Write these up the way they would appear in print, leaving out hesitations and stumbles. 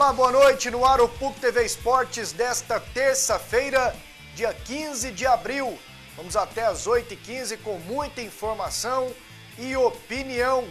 Olá, boa noite, no ar o PUC TV Esportes desta terça-feira, dia 15 de abril. Vamos até às 8h15 com muita informação e opinião.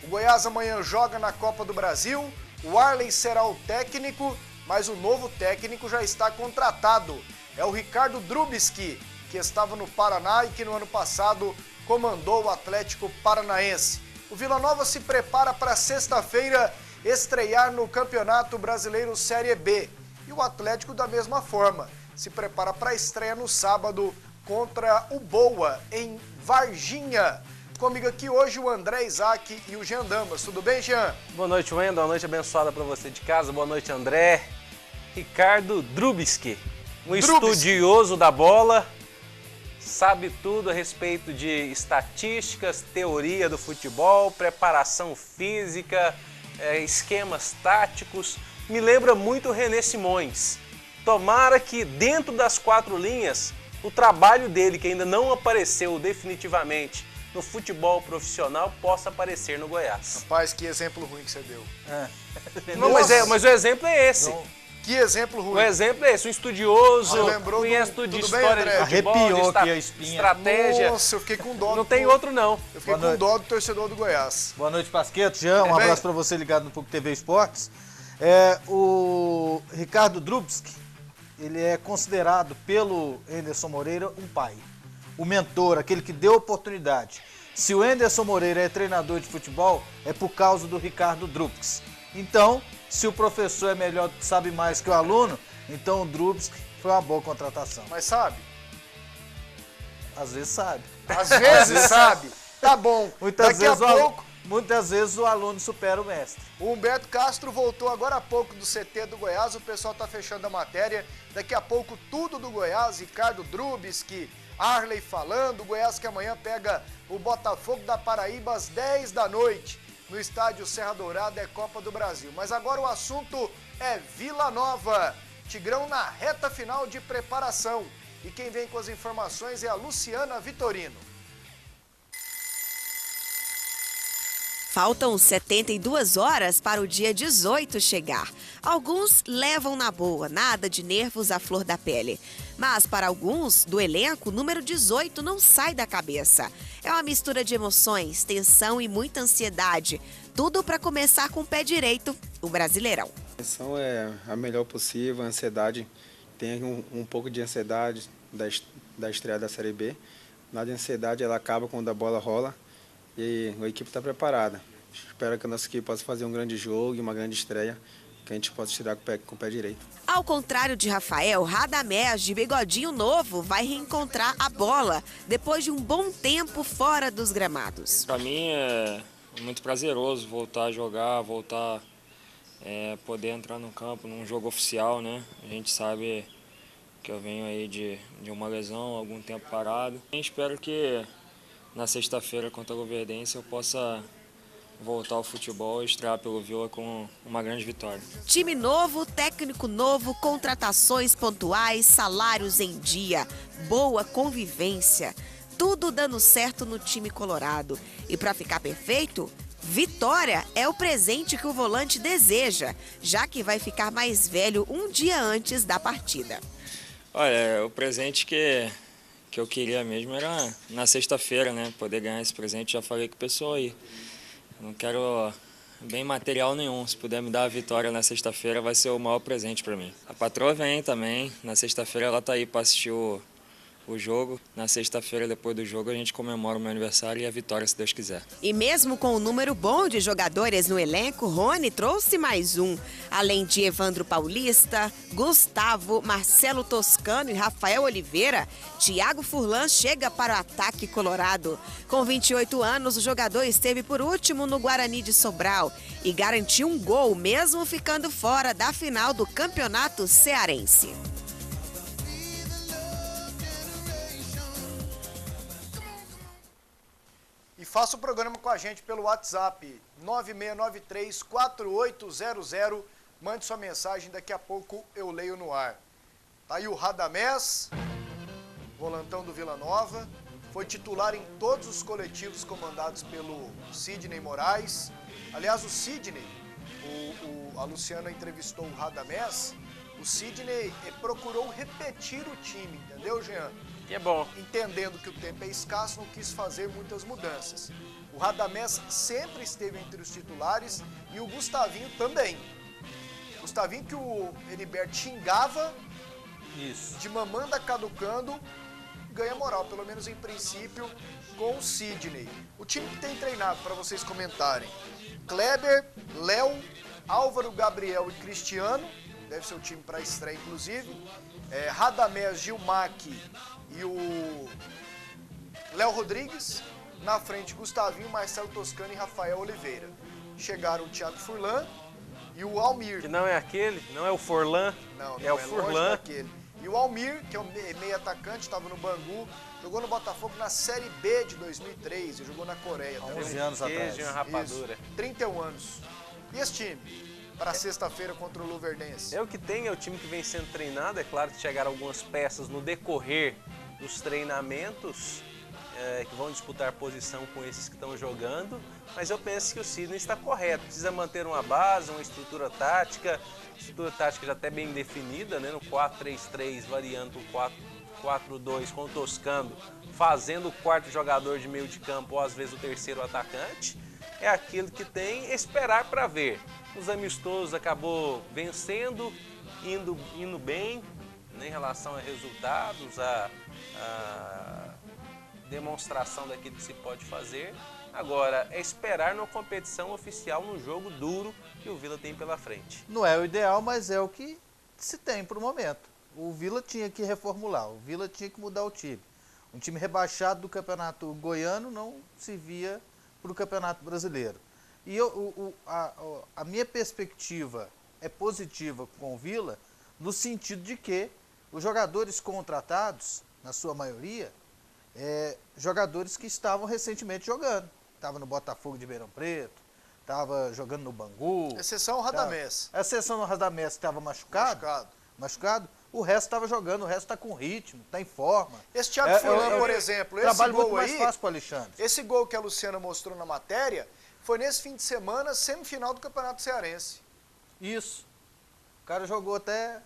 O Goiás amanhã joga na Copa do Brasil, o Arley será o técnico, mas o novo técnico já está contratado. É o Ricardo Drubski, que estava no Paraná e que no ano passado comandou o Atlético Paranaense. O Vila Nova se prepara para sexta-feira estrear no Campeonato Brasileiro Série B. E o Atlético da mesma forma, se prepara para a estreia no sábado contra o Boa, em Varginha. Comigo aqui hoje o André Isaac e o Jean Damas. Tudo bem, Jean? Boa noite, Wendel. Boa noite abençoada para você de casa. Boa noite, André. Ricardo Drubski, estudioso da bola, sabe tudo a respeito de estatísticas, teoria do futebol, preparação física, esquemas táticos. Me lembra muito o René Simões. Tomara que dentro das quatro linhas, o trabalho dele, que ainda não apareceu definitivamente no futebol profissional, possa aparecer no Goiás. Rapaz, que exemplo ruim que você deu. Não, mas o exemplo é esse. Não. Que exemplo ruim. O exemplo é esse, um estudioso, conhece tudo de tudo história bem, de futebol, arrepiou de aqui a espinha. Estratégia. Nossa, eu fiquei com dó. Não tem outro não. Eu fiquei com dó do torcedor do Goiás. Boa noite, Pasqueto. Jean, um abraço para você ligado no PUC TV Esportes. O Ricardo Drubski, ele é considerado pelo Anderson Moreira um pai. O mentor, aquele que deu oportunidade. Se o Anderson Moreira é treinador de futebol, é por causa do Ricardo Drubski. Então, se o professor é melhor, sabe mais que o aluno, então o Drubski foi uma boa contratação. Mas sabe? Às vezes sabe. Às vezes sabe. Tá bom. Muitas vezes o aluno supera o mestre. O Humberto Castro voltou agora há pouco do CT do Goiás. O pessoal tá fechando a matéria. Daqui a pouco tudo do Goiás. Ricardo Drubski, Arley falando. O Goiás que amanhã pega o Botafogo da Paraíba às 10 da noite. No estádio Serra Dourada, é Copa do Brasil. Mas agora o assunto é Vila Nova. Tigrão na reta final de preparação. E quem vem com as informações é a Luciana Vitorino. Faltam 72 horas para o dia 18 chegar. Alguns levam na boa, nada de nervos à flor da pele. Mas para alguns do elenco, o número 18 não sai da cabeça. É uma mistura de emoções, tensão e muita ansiedade. Tudo para começar com o pé direito, o Brasileirão. A tensão é a melhor possível, a ansiedade, tem um pouco de ansiedade da estreia da Série B. Na ansiedade ela acaba quando a bola rola e a equipe está preparada. Espero que a nossa equipe possa fazer um grande jogo e uma grande estreia, que a gente possa tirar com o pé direito. Ao contrário de Rafael, Radamés, de bigodinho novo, vai reencontrar a bola depois de um bom tempo fora dos gramados. Para mim é muito prazeroso voltar a jogar, poder entrar no campo, num jogo oficial, né? A gente sabe que eu venho aí de uma lesão, algum tempo parado. Eu espero que na sexta-feira contra a Luverdense eu possa voltar ao futebol e estrear pelo Vila com uma grande vitória. Time novo, técnico novo, contratações pontuais, salários em dia, boa convivência, tudo dando certo no time colorado. E para ficar perfeito, vitória é o presente que o volante deseja, já que vai ficar mais velho um dia antes da partida. Olha, o presente que eu queria mesmo era na sexta-feira, né? Poder ganhar esse presente, já falei com o pessoal aí. Não quero bem material nenhum. Se puder me dar a vitória na sexta-feira, vai ser o maior presente para mim. A patroa vem também. Na sexta-feira ela tá aí para assistir o jogo. Na sexta-feira, depois do jogo, a gente comemora o meu aniversário e a vitória, se Deus quiser. E mesmo com um número bom de jogadores no elenco, Rony trouxe mais um. Além de Evandro Paulista, Gustavo, Marcelo Toscano e Rafael Oliveira, Thiago Furlan chega para o ataque colorado. Com 28 anos, o jogador esteve por último no Guarani de Sobral e garantiu um gol, mesmo ficando fora da final do Campeonato Cearense. E faça o programa com a gente pelo WhatsApp 9693-4800. Mande sua mensagem, daqui a pouco eu leio no ar. Tá aí o Radamés, volantão do Vila Nova. Foi titular em todos os coletivos comandados pelo Sidney Moraes. Aliás, o Sidney A Luciana entrevistou o Radamés, o Sidney procurou repetir o time, entendeu, Jean? Que é bom. Entendendo que o tempo é escasso, não quis fazer muitas mudanças. O Radamés sempre esteve entre os titulares e o Gustavinho também. Gustavinho que o Heriberto xingava, Isso. de mamanda caducando, ganha moral, pelo menos em princípio, com o Sidney. O time que tem treinado, para vocês comentarem: Kleber, Léo, Álvaro, Gabriel e Cristiano, deve ser o time para estreia, inclusive. Radamés, Gilmac e o Léo Rodrigues. Na frente, Gustavinho, Marcelo Toscano e Rafael Oliveira. Chegaram o Thiago Furlan e o Almir. Que não é aquele, não é o Forlan, Não, é o longe Furlan. daquele. E o Almir, que é o meio atacante, estava no Bangu, jogou no Botafogo na Série B de 2003 e jogou na Coreia também. 11 anos Queijo atrás. e uma rapadura. Isso, 31 anos. E esse time? Para sexta-feira contra o Luverdense. É o que tem, é o time que vem sendo treinado. É claro que chegaram algumas peças no decorrer dos treinamentos que vão disputar posição com esses que estão jogando, mas eu penso que o Sidney está correto. Precisa manter uma base, uma estrutura tática já até bem definida, né? No 4-3-3, variando o 4-4-2 com o Toscano, fazendo o quarto jogador de meio de campo ou às vezes o terceiro atacante. É aquilo que tem, esperar para ver. Os amistosos acabou vencendo, indo bem, né, em relação a resultados, a demonstração daquilo que se pode fazer. Agora, é esperar numa competição oficial, num jogo duro que o Vila tem pela frente. Não é o ideal, mas é o que se tem para o momento. O Vila tinha que reformular, o Vila tinha que mudar o time. Um time rebaixado do Campeonato Goiano não se via para o Campeonato Brasileiro. E a minha perspectiva é positiva com o Vila, no sentido de que os jogadores contratados, na sua maioria, jogadores que estavam recentemente jogando. Estava no Botafogo de Ribeirão Preto, estava jogando no Bangu. Exceção o Radamés. A exceção do Radamés que estava machucado, o resto estava jogando, o resto está com ritmo, está em forma. Esse Thiago Furlan, por exemplo, esse trabalho gol muito mais aí, fácil para o Alexandre. esse gol que a Luciana mostrou na matéria, foi nesse fim de semana, semifinal do Campeonato Cearense. Isso. O cara jogou até...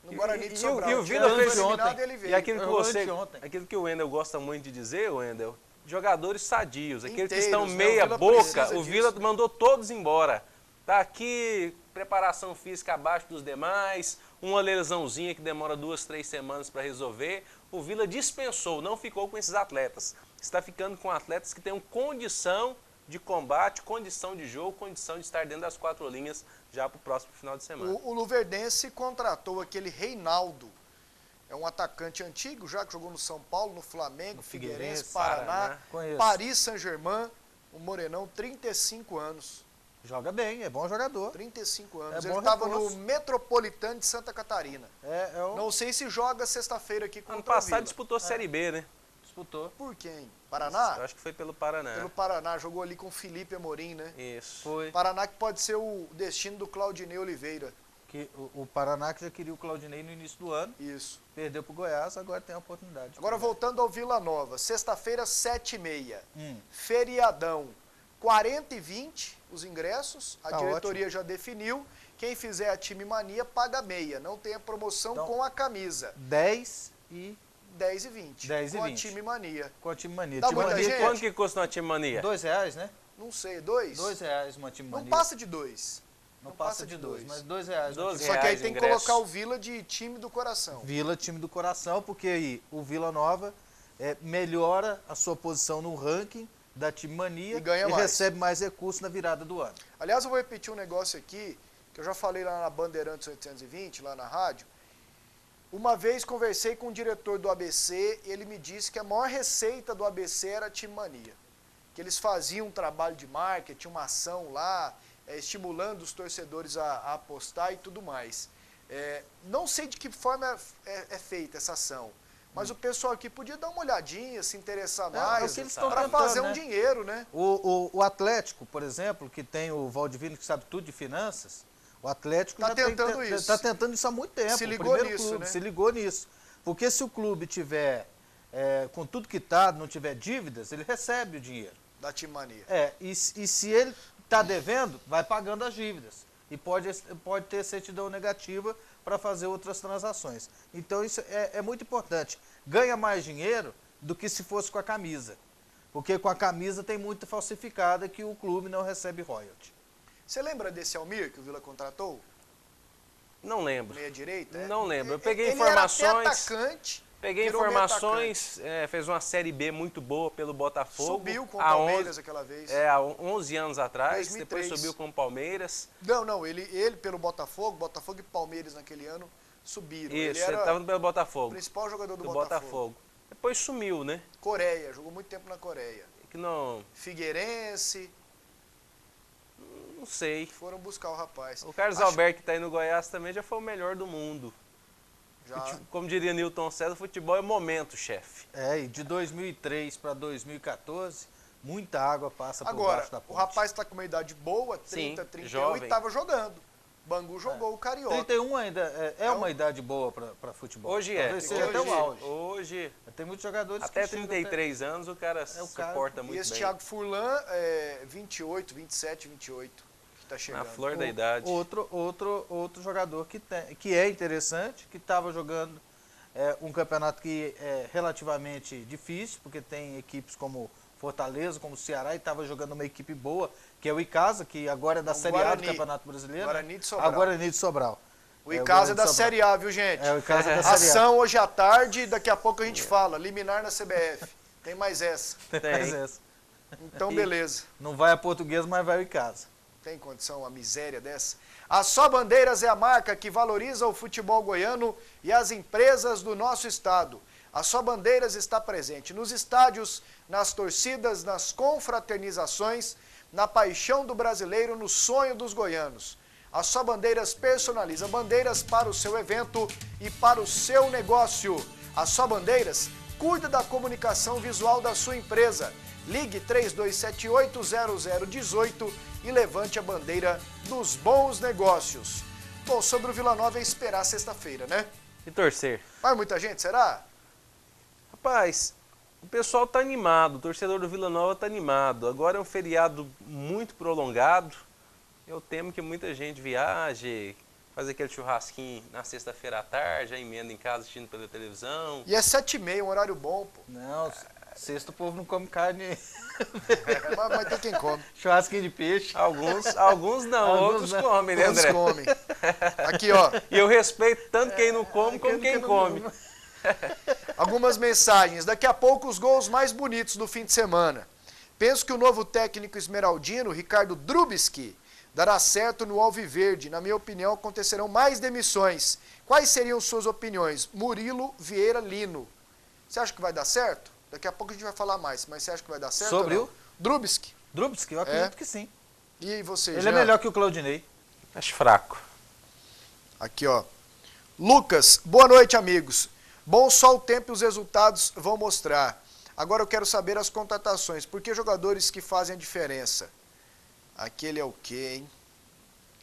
No Guarani de E Sobral. o Vila Tinha fez eliminado ontem. e ele veio. E ontem. aquilo que o Wendel gosta muito de dizer, Wendel, jogadores sadios, aqueles que Inteiros, estão né? meia O Vila boca, precisa o Vila disso. mandou todos embora. Tá aqui, preparação física abaixo dos demais, uma lesãozinha que demora 2, 3 semanas para resolver. O Vila dispensou, não ficou com esses atletas. Está ficando com atletas que tenham condição de combate, condição de jogo, condição de estar dentro das 4 linhas já para o próximo final de semana. O Luverdense contratou aquele Reinaldo. É um atacante antigo, já que jogou no São Paulo, no Flamengo, Figueirense, Paraná, Conheço. Paris Saint-Germain, um morenão, 35 anos. Joga bem, é bom jogador. 35 anos. É Ele bom estava reforço. no Metropolitano de Santa Catarina. Um... Não sei se joga sexta-feira aqui contra Ano o passado Vila. disputou Série B, né? Disputou. Por quem? Paraná? Eu acho que foi pelo Paraná. Pelo Paraná, jogou ali com o Felipe Amorim, né? Isso. Foi. Paraná que pode ser o destino do Claudinei Oliveira. Que o Paraná que já queria o Claudinei no início do ano, Isso. perdeu para o Goiás, agora tem a oportunidade. Agora voltando ao Vila Nova, sexta-feira, 7h30. Hum. Feriadão, 40h20 os ingressos, a Tá diretoria já definiu. Quem fizer a Time Mania paga meia, não tem a promoção Então, com a camisa. 10 e 10h20. 10 e com 20. a Time Mania. com a Time Mania. Dá Time muita Mania gente? Quanto que custa uma Time Mania? R$2, né? Não sei, 2? R$2 uma Time Não Mania. passa de 2. Não passa de 2, mas R$2. 12 Só que aí reais tem que ingresso. colocar o Vila de time do coração. Vila, time do coração, porque aí o Vila Nova melhora a sua posição no ranking da Time Mania E ganha mais. recebe mais recursos na virada do ano. Aliás, eu vou repetir um negócio aqui, que eu já falei lá na Bandeirantes 820, lá na rádio. Uma vez conversei com o diretor do ABC, ele me disse que a maior receita do ABC era a Time Mania. Que eles faziam um trabalho de marketing, uma ação lá, estimulando os torcedores a apostar e tudo mais. Não sei de que forma é feita essa ação, mas o pessoal aqui podia dar uma olhadinha, se interessar É mais, o que eles estão para tentando, fazer um né? dinheiro, né? O Atlético, por exemplo, que tem o Valdivino que sabe tudo de finanças, o Atlético Tá já tentando isso. Está tentando isso há muito tempo. Se O ligou primeiro nisso, clube né? se ligou nisso. Porque se o clube tiver com tudo quitado, não tiver dívidas, ele recebe o dinheiro. Da Time Mania. E se ele está devendo, vai pagando as dívidas. E pode ter certidão negativa para fazer outras transações. Então isso é muito importante. Ganha mais dinheiro do que se fosse com a camisa. Porque com a camisa tem muita falsificada que o clube não recebe royalty. Você lembra desse Almir que o Vila contratou? Não lembro. Meia direita? Não lembro. Eu peguei ele informações. Era até atacante. Peguei virou meio informações, fez uma Série B muito boa pelo Botafogo. Subiu com o Palmeiras aquela vez. Há 11 anos atrás, 2003. depois subiu com o Palmeiras. Não, ele pelo Botafogo e Palmeiras naquele ano subiram. Isso, ele ele estava pelo o Botafogo. principal jogador do Do Botafogo. Botafogo. Depois sumiu, né? Coreia, jogou muito tempo na Coreia. Que não Figueirense, sei. foram buscar o rapaz. O Carlos Alberto, que está aí no Goiás, também já foi o melhor do mundo. Já. Como diria Newton César, futebol é momento, chefe. E de 2003 para 2014, muita água passa por Agora, baixo da ponte. o rapaz está com uma idade boa, 30, Sim, 31, jovem. e estava jogando. Bangu jogou o Carioca. 31 ainda é uma idade boa para futebol. Hoje Talvez é. seja até o auge. Hoje, Tem muitos jogadores até que chegam 33 anos, o cara o cara. suporta E muito esse bem. Thiago Furlan, 28, 27, 28, que está chegando. Na flor da idade. Outro jogador que é interessante, que estava jogando um campeonato que é relativamente difícil, porque tem equipes como Fortaleza, como Ceará, e estava jogando uma equipe boa, que é o Icasa, que agora é da Série A do Campeonato Brasileiro. Guarani de Sobral. A Guarani de Sobral. O Icasa é da Série A, viu, gente? O Icasa é da Série A. Ação hoje à tarde, daqui a pouco a gente fala. Liminar na CBF. Tem mais essa. Mas essa. Então, beleza. Não vai a Portuguesa, mas vai o Icasa. Tem condição uma miséria dessa? A Só Bandeiras é a marca que valoriza o futebol goiano e as empresas do nosso estado. A Só Bandeiras está presente nos estádios, nas torcidas, nas confraternizações, na paixão do brasileiro, no sonho dos goianos. A Só Bandeiras personaliza bandeiras para o seu evento e para o seu negócio. A Só Bandeiras cuida da comunicação visual da sua empresa. Ligue 3278-0018 e levante a bandeira dos bons negócios. Bom, sobre o Vila Nova é esperar sexta-feira, né? E torcer. Vai muita gente, será? Rapaz, o pessoal tá animado, o torcedor do Vila Nova tá animado. Agora é um feriado muito prolongado. Eu temo que muita gente viaje, faz aquele churrasquinho na sexta-feira à tarde, já emenda em casa assistindo pela televisão. E é 7h30, um horário bom, pô. Não, sexta o povo não come carne. Mas tem quem come. Churrasquinho de peixe. Alguns não, outros não. comem, né, Todos André? comem. Aqui, ó. E eu respeito tanto quem não come como quem come. Algumas mensagens. Daqui a pouco os gols mais bonitos do fim de semana. Penso que o novo técnico esmeraldino, Ricardo Drubski, dará certo no Alviverde. Na minha opinião, acontecerão mais demissões. Quais seriam suas opiniões? Murilo Vieira Lino. Você acha que vai dar certo? Daqui a pouco a gente vai falar mais, mas você acha que vai dar certo? Sobre ou não? o? Drubski. Drubski, eu acredito que sim. E você, Ele Jean? é melhor que o Claudinei. Acho fraco. Aqui, ó. Lucas, boa noite, amigos. Bom, só o tempo e os resultados vão mostrar. Agora eu quero saber as contratações. Por que jogadores que fazem a diferença? Aquele é o quê, hein?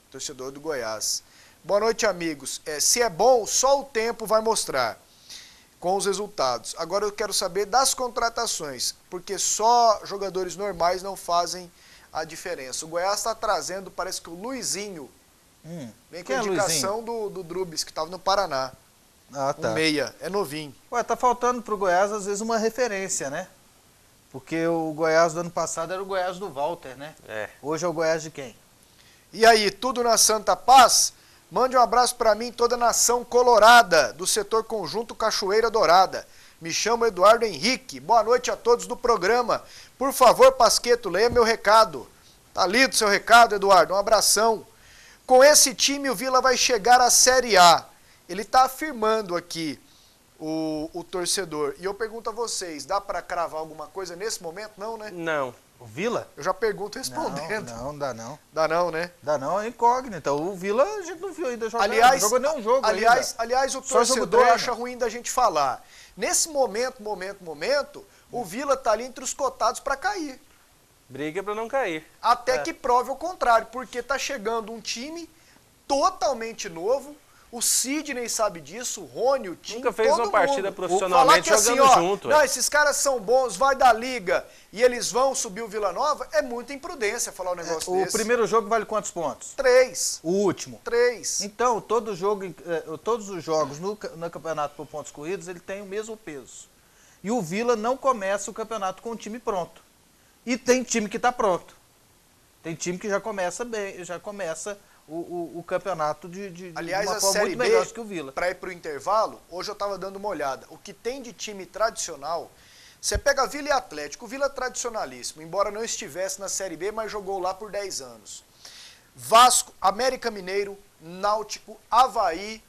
Torcedor do Goiás. Boa noite, amigos. Se é bom, só o tempo vai mostrar com os resultados. Agora eu quero saber das contratações, porque só jogadores normais não fazem a diferença. O Goiás está trazendo, parece que o Luizinho, vem com a indicação do Drubis, que estava no Paraná. Ah, tá. Um meia, é novinho. Ué, tá faltando pro Goiás, às vezes, uma referência, né? Porque o Goiás do ano passado era o Goiás do Walter, né? Hoje é o Goiás de quem? E aí, tudo na Santa Paz? Mande um abraço para mim, toda a nação colorada, do setor Conjunto Cachoeira Dourada. Me chamo Eduardo Henrique. Boa noite a todos do programa. Por favor, Pasqueto, leia meu recado. Tá lido seu recado, Eduardo. Um abração. Com esse time, o Vila vai chegar à Série A. Ele está afirmando aqui, o torcedor. E eu pergunto a vocês, dá para cravar alguma coisa nesse momento? Não, né? Não. O Vila? Eu já pergunto respondendo. Não, dá não. Dá não, né? Dá não, é incógnita. O Vila a gente não viu ainda jogando. Aliás, não jogou nenhum jogo aliás, o Só jogo torcedor treino. acha ruim da gente falar. Nesse momento, o Vila tá ali entre os cotados para cair. Briga para não cair. Até que prove o contrário, porque tá chegando um time totalmente novo, O Sidney sabe disso, o Rony, o Tim, Nunca fez todo uma partida mundo. profissionalmente Falar que jogando assim, ó, junto. Não, esses caras são bons, vai da liga e eles vão subir o Vila Nova, é muita imprudência falar um negócio O desse. primeiro jogo vale quantos pontos? 3. O último? 3. Então, todos os jogos no campeonato por pontos corridos, ele tem o mesmo peso. E o Vila não começa o campeonato com o time pronto. E tem time que está pronto. Tem time que já começa bem, já começa o campeonato Aliás, de uma a forma Série muito B, melhor que o Vila. para ir para o intervalo, hoje eu estava dando uma olhada. O que tem de time tradicional, você pega Vila e Atlético, o Vila é tradicionalíssimo, embora não estivesse na Série B, mas jogou lá por 10 anos. Vasco, América Mineiro, Náutico, Avaí,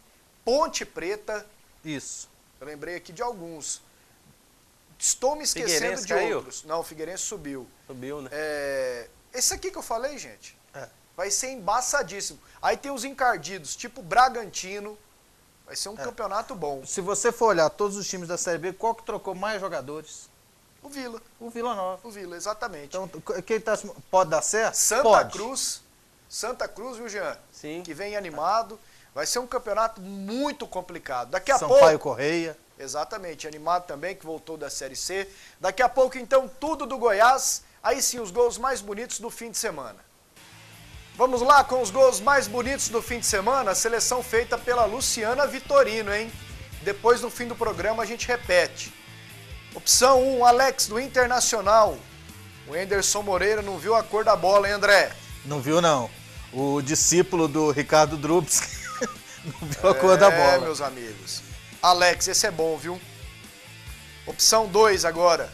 Ponte Preta. Isso. Eu lembrei aqui de alguns. Estou me esquecendo Figueirense de caiu? outros. Não, o Figueirense subiu. Subiu, né? Esse aqui que eu falei, gente, É. vai ser embaçadíssimo. Aí tem os encardidos, tipo Bragantino. Vai ser um campeonato bom. Se você for olhar todos os times da Série B, qual que trocou mais jogadores? O Vila. O Vila Nova. O Vila, exatamente. Então, quem pode dar certo? Santa Pode. Cruz, viu, Jean? Sim. Que vem animado. Vai ser um campeonato muito complicado. Daqui a pouco... Sampaio Correia. Exatamente, animado também, que voltou da Série C. Daqui a pouco, então, tudo do Goiás. Aí sim, os gols mais bonitos do fim de semana. Vamos lá com os gols mais bonitos do fim de semana. A seleção feita pela Luciana Vitorino, hein? Depois, no fim do programa, a gente repete. Opção 1, Alex do Internacional. O Anderson Moreira não viu a cor da bola, hein, André? Não viu, não. O discípulo do Ricardo Drubski não viu a cor da bola. Meus amigos. Alex, esse é bom, viu? Opção 2 agora.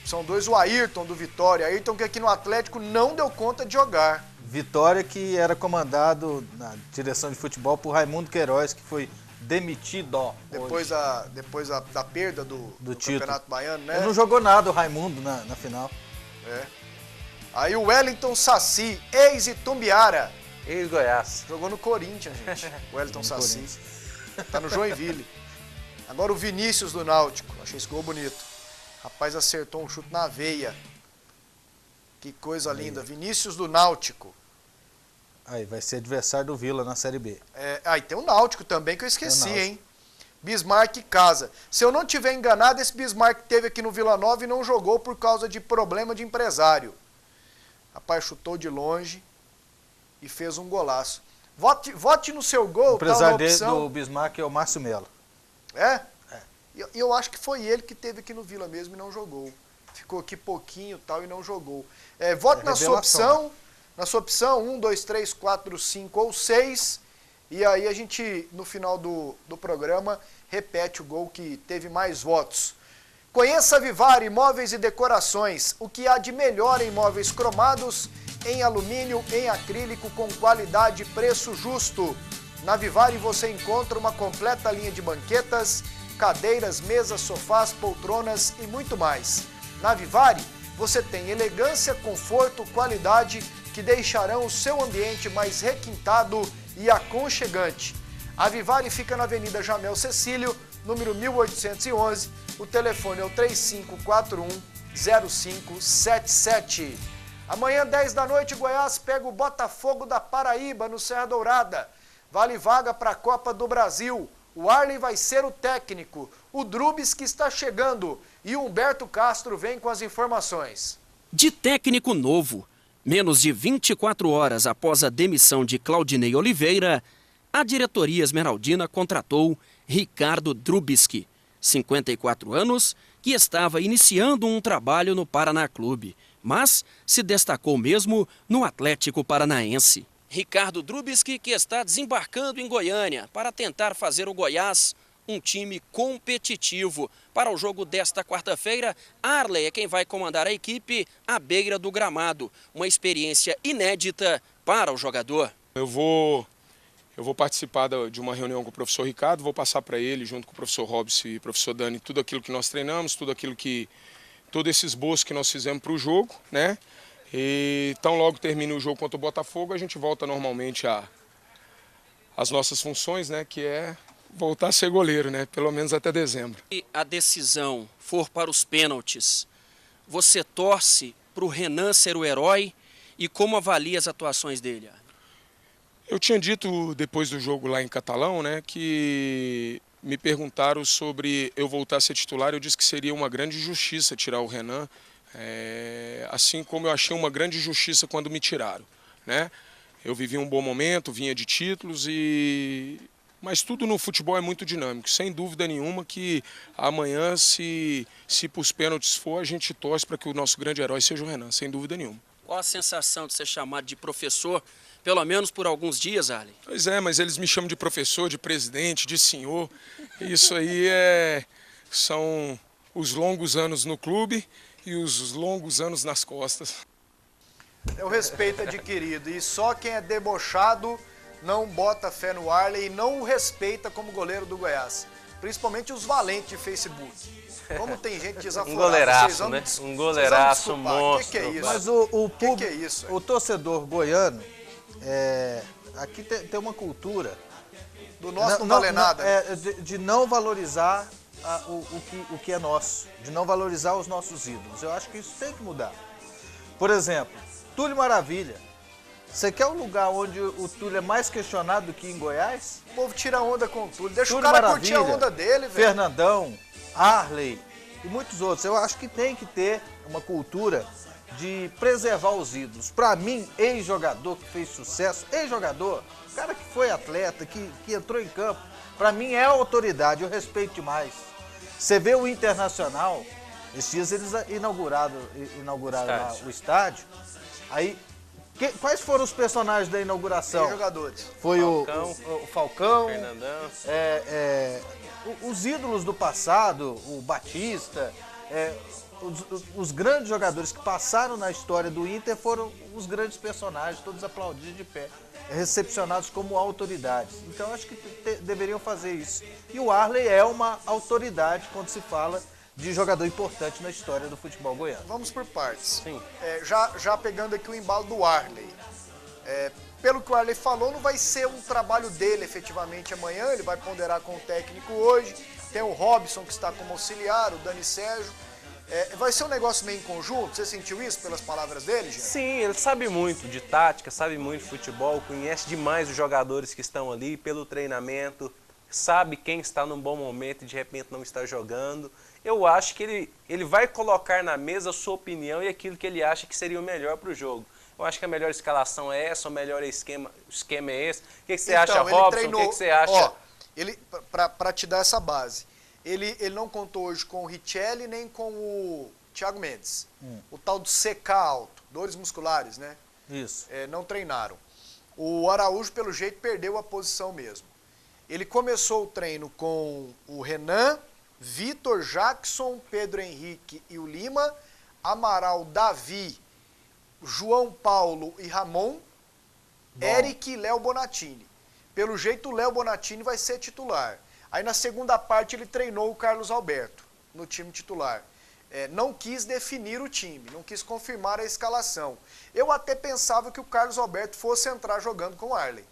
Opção 2, o Ayrton do Vitória. Ayrton que aqui no Atlético não deu conta de jogar. Vitória que era comandado na direção de futebol por Raimundo Queiroz, que foi demitido Depois da perda do título. Campeonato Baiano, né? Ele não jogou nada o Raimundo na final. É. Aí o Wellington Saci, ex-Itumbiara. Ex-Goiás. Jogou no Corinthians, gente. O Wellington Saci. Corinthians. Tá no Joinville. Agora o Vinícius do Náutico. Achei esse gol bonito. Rapaz acertou um chute na veia. Que coisa linda. Vinícius do Náutico. Aí vai ser adversário do Vila na Série B. E tem o Náutico também que eu esqueci, Náutico. hein? Bismarck Casa. Se eu não tiver enganado, esse Bismarck teve aqui no Vila Nova e não jogou por causa de problema de empresário. Rapaz, chutou de longe e fez um golaço. Vote no seu gol, O empresário tá, opção. do Bismarck é o Márcio Melo. É? Eu acho que foi ele que teve aqui no Vila mesmo e não jogou. Ficou aqui pouquinho e tal e não jogou. Vote na sua opção. Né? Na sua opção, 1, 2, 3, 4, 5 ou 6. E aí a gente, no final do programa, repete o gol que teve mais votos. Conheça a Vivar Imóveis e Decorações. O que há de melhor em móveis cromados, em alumínio, em acrílico, com qualidade e preço justo. Na Vivari você encontra uma completa linha de banquetas, cadeiras, mesas, sofás, poltronas e muito mais. Na Vivari você tem elegância, conforto, qualidade que deixarão o seu ambiente mais requintado e aconchegante. A Vivari fica na Avenida Jamel Cecílio, número 1811. O telefone é o 3541-0577. Amanhã, 10 da noite, Goiás pega o Botafogo da Paraíba, no Serra Dourada. Vale vaga para a Copa do Brasil. O Arley vai ser o técnico. O Drubski está chegando. E o Humberto Castro vem com as informações. De técnico novo, menos de 24 horas após a demissão de Claudinei Oliveira, a diretoria esmeraldina contratou Ricardo Drubski, 54 anos, que estava iniciando um trabalho no Paraná Clube, mas se destacou mesmo no Atlético Paranaense. Ricardo Drubski, que está desembarcando em Goiânia para tentar fazer o Goiás um time competitivo. Para o jogo desta quarta-feira, Arley é quem vai comandar a equipe à beira do gramado. Uma experiência inédita para o jogador. Eu vou participar de uma reunião com o professor Ricardo, vou passar para ele, junto com o professor Robson e o professor Dani, tudo aquilo que nós treinamos, todo esse esboço que nós fizemos para o jogo, né? E tão logo termina o jogo contra o Botafogo, a gente volta normalmente às nossas funções, né? Que é voltar a ser goleiro, né? Pelo menos até dezembro. Se a decisão for para os pênaltis, você torce para o Renan ser o herói e como avalia as atuações dele? Eu tinha dito depois do jogo lá em Catalão, né, que me perguntaram sobre eu voltar a ser titular. Eu disse que seria uma grande injustiça tirar o Renan, assim como eu achei uma grande injustiça quando me tiraram, né? Eu vivi um bom momento, vinha de títulos mas tudo no futebol é muito dinâmico. Sem dúvida nenhuma que amanhã, se para os pênaltis for, a gente torce para que o nosso grande herói seja o Renan, sem dúvida nenhuma. Qual a sensação de ser chamado de professor, pelo menos por alguns dias, Arley? Pois é, mas eles me chamam de professor, de presidente, de senhor. Isso aí são os longos anos no clube e os longos anos nas costas. É o respeito adquirido. E só quem é debochado não bota fé no Arley e não o respeita como goleiro do Goiás. Principalmente os valentes de Facebook. Como tem gente desaforada. Um goleiraço, né? Um goleiraço monstro. Que é isso? Mas o público, que é isso? O torcedor goiano, aqui tem uma cultura... Do nosso não vale nada. De não valorizar o que é nosso. De não valorizar os nossos ídolos. Eu acho que isso tem que mudar. Por exemplo, Túlio Maravilha. Você quer um lugar onde o Túlio é mais questionado do que em Goiás? O povo tira onda com o Túlio. Deixa Túlio o cara Maravilha, curtir a onda dele, velho. Fernandão, Arley e muitos outros. Eu acho que tem que ter uma cultura de preservar os ídolos. Pra mim, ex-jogador que fez sucesso, ex-jogador, cara que foi atleta, que entrou em campo, pra mim é autoridade, eu respeito demais. Você vê o Internacional, esses dias eles inauguraram lá o estádio, aí... Quais foram os personagens da inauguração? Os jogadores. Foi o Falcão, Fernandão. Os ídolos do passado, o Batista, os grandes jogadores que passaram na história do Inter foram os grandes personagens, todos aplaudidos de pé, recepcionados como autoridades. Então acho que deveriam fazer isso. E o Arley é uma autoridade quando se fala de jogador importante na história do futebol goiano. Vamos por partes. Sim. Já pegando aqui o embalo do Arley. Pelo que o Arley falou, não vai ser um trabalho dele efetivamente amanhã, ele vai ponderar com o técnico hoje. Tem o Robson que está como auxiliar, o Dani Sérgio. Vai ser um negócio meio em conjunto? Você sentiu isso pelas palavras dele, gente? Sim, ele sabe muito de tática, sabe muito de futebol, conhece demais os jogadores que estão ali pelo treinamento, sabe quem está num bom momento e de repente não está jogando. Eu acho que ele vai colocar na mesa a sua opinião e aquilo que ele acha que seria o melhor para o jogo. Eu acho que a melhor escalação é essa, o melhor esquema é esse. O que você acha, Robson? Treinou, o que você acha? Para te dar essa base, ele não contou hoje com o Richelli nem com o Thiago Mendes. O tal do CK alto, dores musculares, né? Isso. Não treinaram. O Araújo, pelo jeito, perdeu a posição mesmo. Ele começou o treino com o Renan, Vitor, Jackson, Pedro Henrique e o Lima, Amaral, Davi, João Paulo e Ramon, Eric e Léo Bonatini. Pelo jeito, o Léo Bonatini vai ser titular. Aí na segunda parte ele treinou o Carlos Alberto no time titular. Não quis definir o time, não quis confirmar a escalação. Eu até pensava que o Carlos Alberto fosse entrar jogando com o Arley.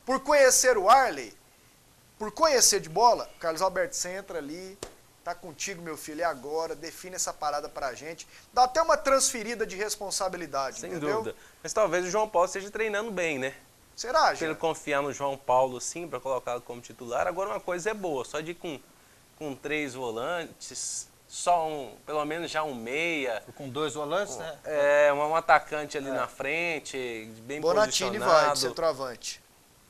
Por conhecer o Arley, por conhecer de bola, Carlos Alberto, você entra ali, tá contigo, meu filho, é agora, define essa parada pra gente. Dá até uma transferida de responsabilidade, Sem entendeu? dúvida. Mas talvez o João Paulo esteja treinando bem, né? Será, Pra gente? ele confiar no João Paulo, sim, para colocá-lo como titular. Agora uma coisa é boa, só de ir com 3 volantes, pelo menos já um meia. Com 2 volantes, né? Um atacante ali na frente, bem Bonatini posicionado. vai, de centroavante.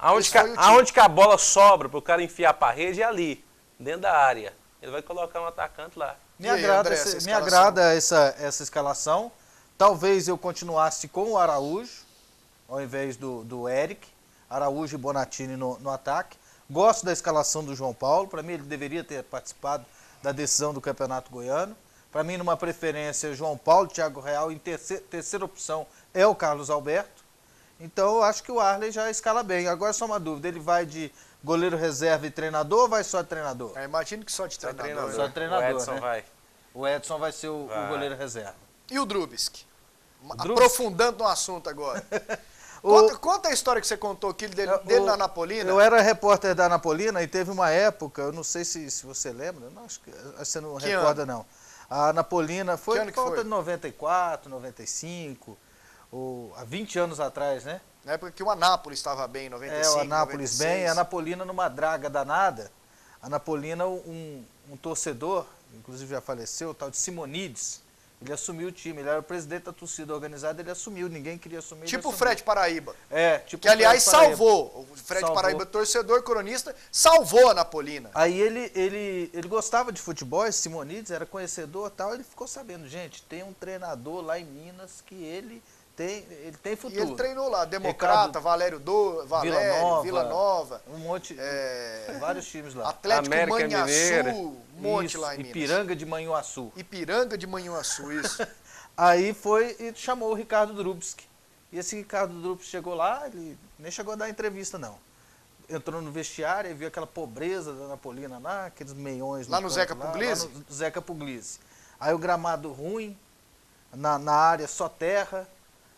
Aonde que a bola sobra para o cara enfiar para a rede é ali, dentro da área. Ele vai colocar um atacante lá. Me agrada essa escalação. Talvez eu continuasse com o Araújo, ao invés do Eric. Araújo e Bonatini no ataque. Gosto da escalação do João Paulo. Para mim, ele deveria ter participado da decisão do Campeonato Goiano. Para mim, numa preferência, João Paulo, Thiago Real. Em terceira opção é o Carlos Alberto. Então, eu acho que o Arley já escala bem. Agora, só uma dúvida. Ele vai de goleiro reserva e treinador ou vai só de treinador? Imagino que só de treinador. Só de treinador, o Edson né? vai. O Edson vai ser o goleiro reserva. E o Drubsky? Aprofundando no assunto agora. Conta a história que você contou aqui dele na Anapolina. Eu era repórter da Anapolina e teve uma época, eu não sei se você lembra, não, acho que você não recorda não. A Anapolina foi por volta de 94, 95, há 20 anos atrás, né? Na época que o Anápolis estava bem, em 95, o Anápolis 96. bem, a Anapolina numa draga danada. A Anapolina, um torcedor, inclusive já faleceu, o tal de Simonides, ele assumiu o time, ele era o presidente da torcida organizada, ele assumiu, ninguém queria assumir. Tipo o Fred Paraíba. Tipo que, aliás, Fred Paraíba. salvou. O Fred Paraíba, torcedor, cronista, salvou a Anapolina. Aí ele gostava de futebol, esse Simonides, era conhecedor e tal, ele ficou sabendo, gente, tem um treinador lá em Minas que ele tem futuro. E ele treinou lá, Democrata, Valério, Vila Nova. Um monte, vários times lá. Atlético América Manhuaçu, Mineira. um monte lá em Minas. Ipiranga de Manhuaçu. Ipiranga de Manhuaçu, isso. Aí foi e chamou o Ricardo Drubski. E esse Ricardo Drubski chegou lá, ele nem chegou a dar entrevista, não. Entrou no vestiário e viu aquela pobreza da Anapolina lá, aqueles meiões. Lá no Zeca Puglisi? Lá no Zeca Puglisi. Aí o gramado ruim, na área só terra,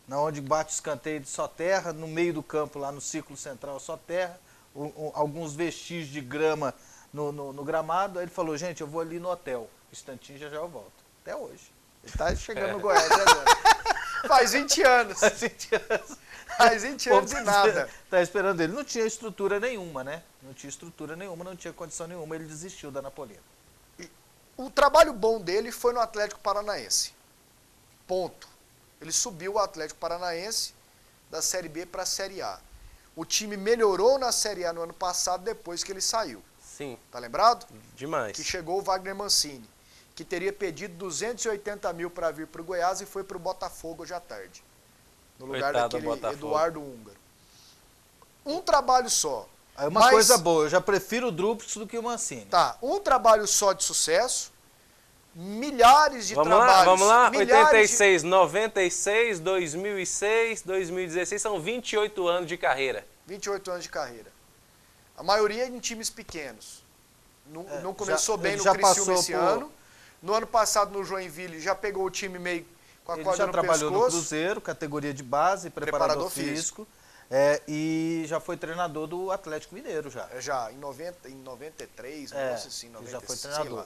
na onde bate o escanteio de só terra, no meio do campo, lá no círculo central, só terra, alguns vestígios de grama no gramado. Aí ele falou, gente, eu vou ali no hotel, instantinho já eu volto. Até hoje. Ele tá chegando no Goiás agora. Faz 20 anos. Faz 20 anos. Faz 20 anos e nada. Tá esperando ele. Não tinha estrutura nenhuma, né? Não tinha estrutura nenhuma, não tinha condição nenhuma, ele desistiu da Anapolina. O trabalho bom dele foi no Atlético Paranaense. Ponto. Ele subiu o Atlético Paranaense da Série B para a Série A. O time melhorou na Série A no ano passado, depois que ele saiu. Sim. Tá lembrado? Demais. Que chegou o Wagner Mancini, que teria pedido 280 mil para vir para o Goiás e foi para o Botafogo hoje à tarde. No lugar daquele Eduardo Húngaro. Um trabalho só. Aí uma coisa boa, eu já prefiro o Drubski do que o Mancini. Tá, um trabalho só de sucesso. Milhares de trabalhos. Vamos lá, 86, 96, 2006, 2016, são 28 anos de carreira. 28 anos de carreira. A maioria em times pequenos. Não começou bem no Criciúma esse ano. No ano passado, no Joinville, já pegou o time meio com a corda no pescoço. Ele já trabalhou no Cruzeiro, categoria de base, preparador físico. E já foi treinador do Atlético Mineiro já. Em 93, assim, 96, já foi treinador.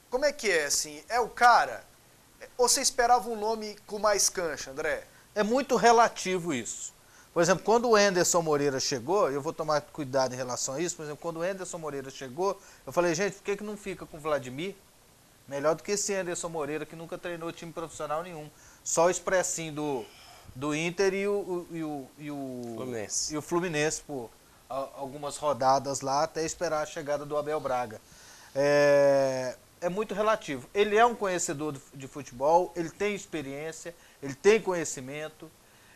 Como é que é, assim? É o cara? Ou você esperava um nome com mais cancha, André? É muito relativo isso. Por exemplo, quando o Anderson Moreira chegou, eu vou tomar cuidado em relação a isso, por exemplo, quando o Anderson Moreira chegou, eu falei, gente, por que não fica com o Vladimir? Melhor do que esse Anderson Moreira, que nunca treinou time profissional nenhum. Só o expressinho do Inter e o Fluminense por algumas rodadas lá, até esperar a chegada do Abel Braga. É muito relativo. Ele é um conhecedor de futebol, ele tem experiência, ele tem conhecimento,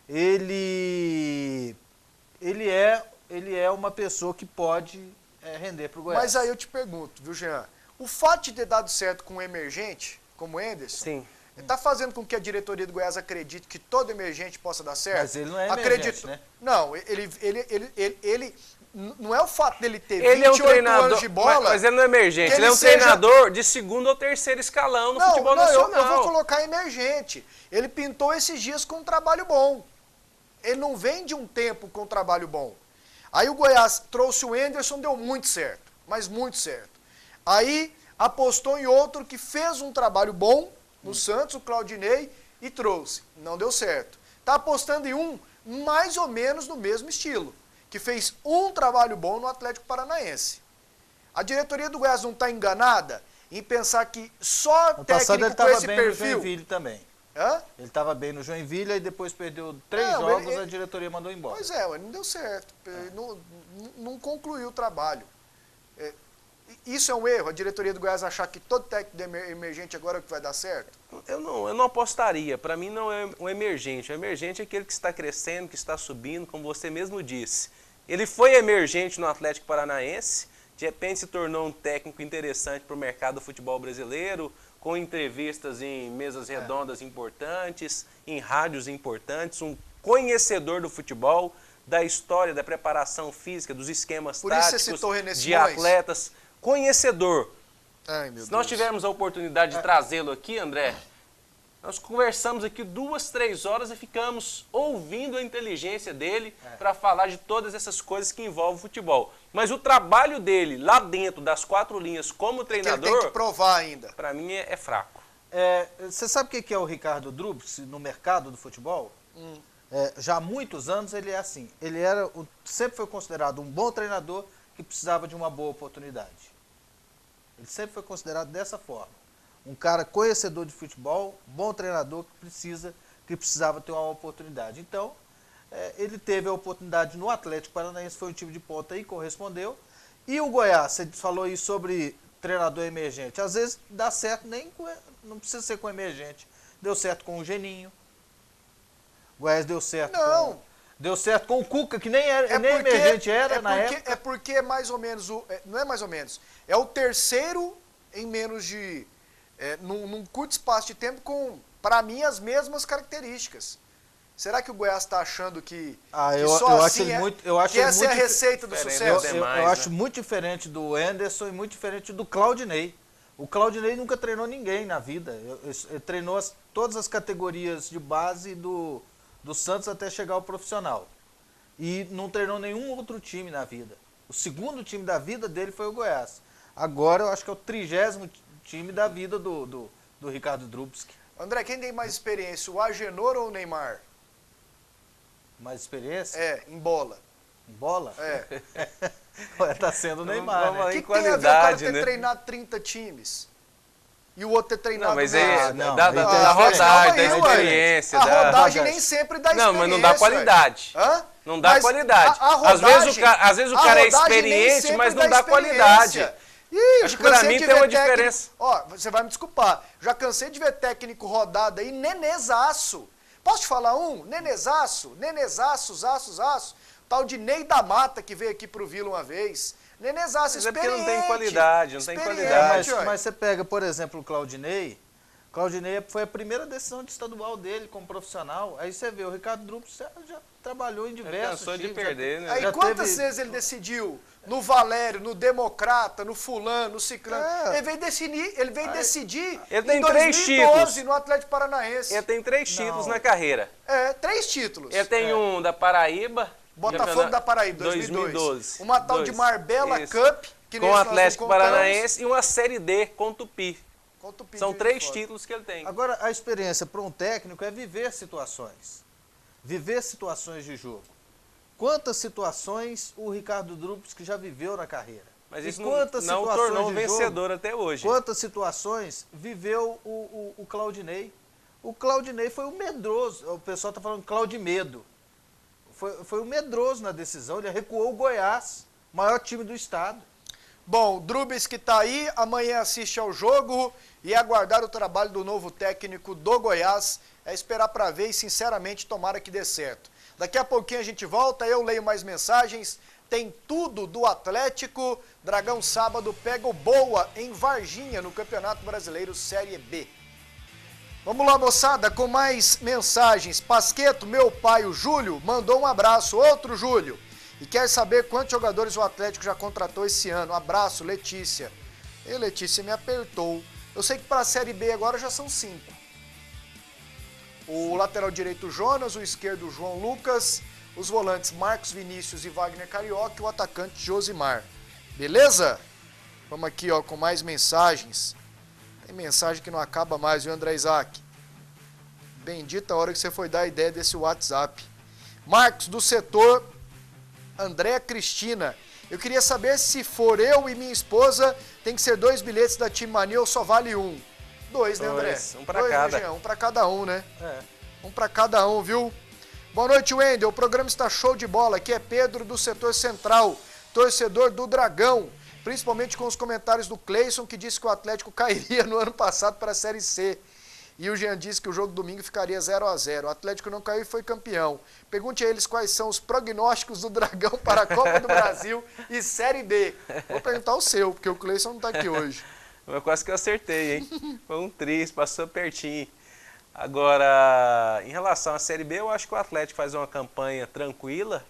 ele é uma pessoa que pode render para o Goiás. Mas aí eu te pergunto, viu, Jean? O fato de ter dado certo com um emergente, como o Anderson, está fazendo com que a diretoria do Goiás acredite que todo emergente possa dar certo? Mas ele não é emergente, né? Não, ele não é o fato dele ter 28 anos de bola... Mas ele não é emergente, ele é um treinador de segundo ou terceiro escalão no futebol nacional. Eu vou colocar emergente. Ele pintou esses dias com um trabalho bom. Ele não vem de um tempo com um trabalho bom. Aí o Goiás trouxe o Anderson, deu muito certo, mas muito certo. Aí apostou em outro que fez um trabalho bom no Santos, o Claudinei, e trouxe. Não deu certo. Está apostando em um mais ou menos no mesmo estilo, que fez um trabalho bom no Atlético Paranaense. A diretoria do Goiás não está enganada em pensar que só técnico com esse perfil... No Joinville também. Hã? Ele estava bem no Joinville, aí depois perdeu 3 jogos, a diretoria mandou embora. Pois é, não deu certo. Não concluiu o trabalho. Isso é um erro, a diretoria do Goiás achar que todo técnico emergente agora é o que vai dar certo? Eu não apostaria. Para mim não é um emergente. O emergente é aquele que está crescendo, que está subindo, como você mesmo disse. Ele foi emergente no Atlético Paranaense, de repente se tornou um técnico interessante para o mercado do futebol brasileiro, com entrevistas em mesas redondas importantes, em rádios importantes, um conhecedor do futebol, da história, da preparação física, dos esquemas táticos, de atletas, conhecedor. Ai, meu Se nós tivermos a oportunidade de trazê-lo aqui, André, nós conversamos aqui 2, 3 horas e ficamos ouvindo a inteligência dele para falar de todas essas coisas que envolvem o futebol. Mas o trabalho dele lá dentro das 4 linhas como treinador, ele tem que provar ainda. Para mim é fraco. Você sabe o que é o Ricardo Drubski no mercado do futebol? já há muitos anos ele é assim. Ele sempre foi considerado um bom treinador que precisava de uma boa oportunidade. Ele sempre foi considerado dessa forma. Um cara conhecedor de futebol, bom treinador que precisava ter uma oportunidade. Então, ele teve a oportunidade no Atlético Paranaense, foi um time de ponta e correspondeu. E o Goiás, você falou aí sobre treinador emergente. Às vezes dá certo, não precisa ser com emergente. Deu certo com o Geninho. O Goiás deu certo deu certo com o Cuca, que nem emergente era na época. É porque é mais ou menos, não é mais ou menos, é o terceiro em menos de, num curto espaço de tempo com, para mim, as mesmas características. Será que o Goiás está achando que eu acho que essa é a receita do sucesso? Eu acho muito diferente do Anderson e muito diferente do Claudinei. O Claudinei nunca treinou ninguém na vida. Ele treinou todas as categorias de base do Santos até chegar ao profissional. E não treinou nenhum outro time na vida. O segundo time da vida dele foi o Goiás. Agora eu acho que é o 30º time da vida do Ricardo Drubski. André, quem tem mais experiência, o Agenor ou o Neymar? Mais experiência? Em bola. Em bola? Tá sendo o Neymar, né? O que tem a ver o cara ter treinado 30 times? E o outro ter treinado... Não, mas da rodagem, da experiência. A rodagem nem sempre dá experiência. Não, mas não dá qualidade. Não dá qualidade. Às vezes o cara é experiente, mas não dá qualidade. Acho que pra mim tem uma diferença. Você vai me desculpar. Já cansei de ver técnico rodado aí, nenezaço. Posso te falar um? Nenezaço, zaço. Tal de Ney da Mata, que veio aqui pro Vila uma vez. Nenezaço, experiente. Mas é porque não tem qualidade, não tem qualidade. Mas você pega, por exemplo, o Claudinei. Claudinei foi a primeira decisão de estadual dele como profissional. Aí você vê, o Ricardo Drubski já trabalhou em diversos times. Cansou de perder, né? Aí quantas vezes ele decidiu? No Valério, no Democrata, no Fulano, no Ciclano. Ele veio decidir ele tem em 2012 títulos no Atlético Paranaense. Ele tem 3 títulos na carreira. 3 títulos. Ele tem um da Paraíba. Botafogo da Paraíba, 2012. Uma tal de Marbella Cup. Que com o Atlético Paranaense e uma Série D com o Tupi. São 3 títulos que ele tem. Agora, a experiência para um técnico é viver situações. Viver situações de jogo. Quantas situações o Ricardo Drubski já viveu na carreira? Mas isso não o tornou vencedor até hoje. Quantas situações viveu o Claudinei? O Claudinei foi o medroso. O pessoal está falando Claudimedo. Foi o medroso na decisão. Ele recuou o Goiás, maior time do estado. Bom, o Drubski está aí, amanhã assiste ao jogo e aguardar o trabalho do novo técnico do Goiás. É esperar para ver e, sinceramente, tomara que dê certo. Daqui a pouquinho a gente volta, eu leio mais mensagens. Tem tudo do Atlético. Dragão sábado pega o Boa em Varginha, no Campeonato Brasileiro Série B. Vamos lá, moçada, com mais mensagens. Pasqueto, meu pai, o Júlio, mandou um abraço. Outro Júlio. E quer saber quantos jogadores o Atlético já contratou esse ano. Abraço, Letícia. E Letícia me apertou. Eu sei que para a Série B agora já são 5. O lateral direito Jonas, o esquerdo João Lucas, os volantes Marcos Vinícius e Wagner Carioca e o atacante Josimar. Beleza? Vamos aqui com mais mensagens. Tem mensagem que não acaba mais, viu, André Isaac? Bendita a hora que você foi dar a ideia desse WhatsApp. Marcos, do setor Andréa Cristina. Eu queria saber se for eu e minha esposa, tem que ser 2 bilhetes da Time Mania ou só vale 1? 2, né, André? Um para cada. Jean, 1 para cada um, né? 1 para cada um, viu? Boa noite, Wendel. O programa está show de bola. Aqui é Pedro do setor central, torcedor do Dragão. Principalmente com os comentários do Cleison, que disse que o Atlético cairia no ano passado para a Série C. E o Jean disse que o jogo domingo ficaria 0-0. O Atlético não caiu e foi campeão. Pergunte a eles quais são os prognósticos do Dragão para a Copa do Brasil e Série B. Vou perguntar o seu, porque o Cleison não está aqui hoje. Quase que eu acertei, hein? Foi um triz, passou pertinho. Agora, em relação à Série B, eu acho que o Atlético faz uma campanha tranquila.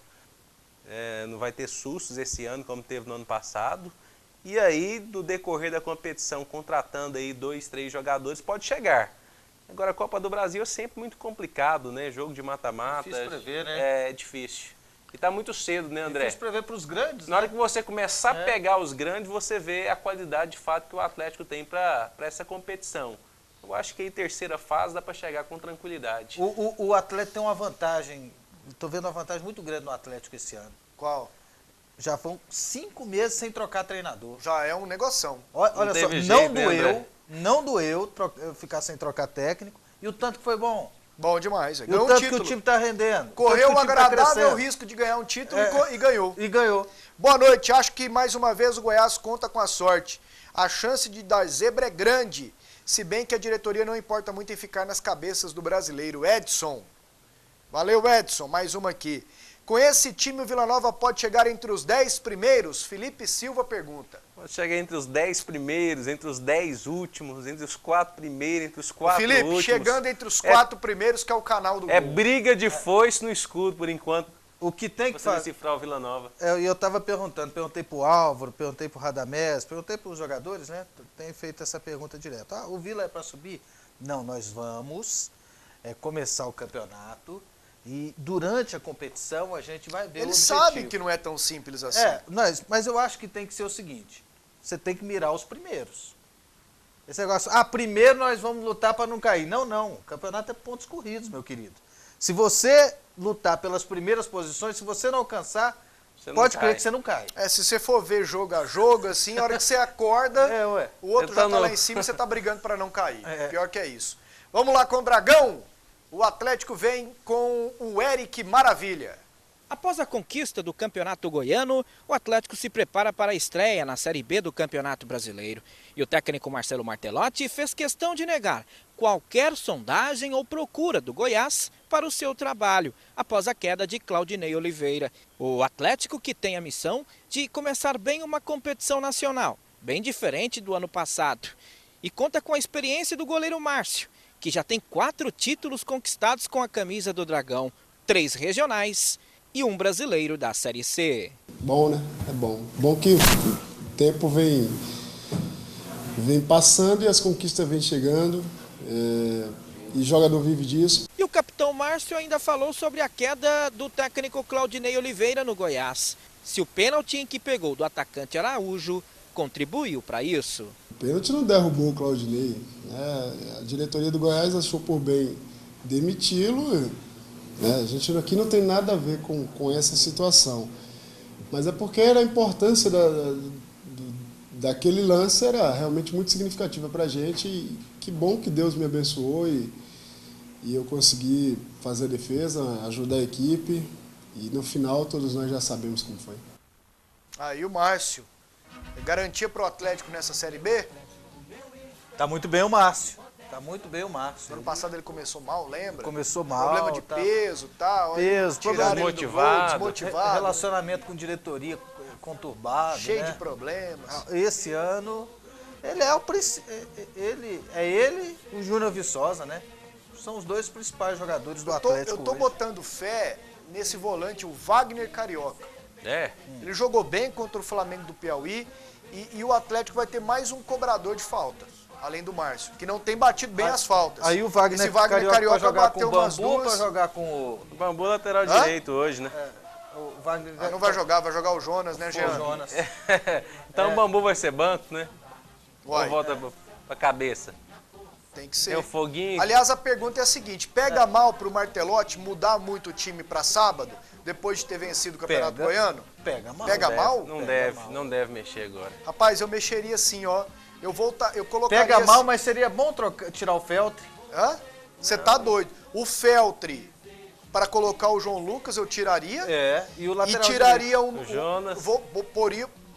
Não vai ter sustos esse ano, como teve no ano passado. E aí, no decorrer da competição, contratando aí 2, 3 jogadores, pode chegar. Agora, a Copa do Brasil é sempre muito complicado, né? Jogo de mata-mata. Difícil prever, né? É difícil. E tá muito cedo, né, André? Difícil prever para os grandes, Na hora que você começar a pegar os grandes, você vê a qualidade de fato que o Atlético tem para essa competição. Eu acho que em terceira fase dá para chegar com tranquilidade. O Atlético tem uma vantagem, estou vendo uma vantagem muito grande no Atlético esse ano. Qual? Já foram 5 meses sem trocar treinador. Já é um negoção. Olha só, teve não jeito, né, doeu, André? não doeu ficar sem trocar técnico. E o tanto que foi bom. Bom demais. E Ganhou o um tanto título. que o time está rendendo. Correu o um time tá agradável crescendo. risco de ganhar um título É. e ganhou. E ganhou. Boa noite. Acho que mais uma vez o Goiás conta com a sorte. A chance de dar zebra é grande, se bem que a diretoria não importa muito em ficar nas cabeças do brasileiro. Edson. Valeu, Edson. Mais uma aqui. Com esse time, o Vila Nova pode chegar entre os 10 primeiros? Felipe Silva pergunta. Pode chegar entre os 10 primeiros, entre os 10 últimos, entre os 4 primeiros, entre os 4 Felipe, últimos. chegando entre os 4 primeiros, que é o canal do É gol. briga de foice no escudo, por enquanto. O que tem que Você fazer... decifrar o Vila Nova. Eu estava perguntei pro Álvaro, perguntei pro Radamés, perguntei pros jogadores, né? Tenho feito essa pergunta direto. Ah, o Vila é para subir? Não, nós vamos começar o campeonato e durante a competição a gente vai ver o Eles objetivo. sabem que não é tão simples assim. Mas eu acho que tem que ser o seguinte, você tem que mirar os primeiros. Esse negócio, primeiro nós vamos lutar para não cair. Não, o campeonato é pontos corridos, meu querido. Se você lutar pelas primeiras posições, se você não alcançar, Você não pode cai. crer que você não cai. Se você for ver jogo a jogo, assim, a hora que você acorda, o outro já tá lá em cima e você tá brigando para não cair. Pior que é isso. Vamos lá com o Dragão. O Atlético vem com o Eric Maravilha. Após a conquista do Campeonato Goiano, o Atlético se prepara para a estreia na Série B do Campeonato Brasileiro. E o técnico Marcelo Martelotti fez questão de negar qualquer sondagem ou procura do Goiás para o seu trabalho, após a queda de Claudinei Oliveira. O Atlético, que tem a missão de começar bem uma competição nacional, bem diferente do ano passado. E conta com a experiência do goleiro Márcio, que já tem 4 títulos conquistados com a camisa do Dragão, 3 regionais e 1 brasileiro da Série C. Bom, né? É bom. Bom que o tempo vem passando e as conquistas vêm chegando. E o jogador vive disso. E o capitão Márcio ainda falou sobre a queda do técnico Claudinei Oliveira no Goiás. Se o pênalti em que pegou do atacante Araújo contribuiu para isso. O pênalti não derrubou o Claudinei. A diretoria do Goiás achou por bem demiti-lo. A gente aqui não tem nada a ver com essa situação. Mas é porque era a importância daquele lance era realmente muito significativa para a gente. E que bom que Deus me abençoou e eu consegui fazer a defesa, ajudar a equipe. E no final todos nós já sabemos como foi. Aí o Márcio. Garantia para o Atlético nessa Série B? Tá muito bem o Márcio. Tá muito bem o Márcio. No ano passado ele começou mal, lembra? Começou mal. Problema de peso e tal. Problema desmotivado. Relacionamento com diretoria conturbado. Cheio de problemas. Esse ano, ele é ele e o Júnior Viçosa, né? São os 2 principais jogadores do Atlético. Eu tô botando fé nesse volante, o Wagner Carioca. Ele jogou bem contra o Flamengo do Piauí e o Atlético vai ter mais um cobrador de falta, além do Márcio, que não tem batido bem as faltas. Aí o Wagner, Esse Wagner Carioca jogar bateu com o umas Bambu duas. para jogar com o Bambu lateral direito hoje, né? O Wagner não vai jogar o Jonas, né, Jean? O Jonas. Então o Bambu vai ser banco, né? Vai. Ou volta pra cabeça? Tem que ser. Tem o Foguinho. Aliás, a pergunta é a seguinte: pega mal pro Martelotti mudar muito o time para sábado, depois de ter vencido o Campeonato Goiano? Pega mal. Pega mal? Não deve mexer agora. Rapaz, eu mexeria assim, ó. Eu colocaria Pega mal, assim. mas seria bom tirar o Feltre. Você tá doido. O Feltre, para colocar o João Lucas, eu tiraria. E o lateral tiraria o Jonas.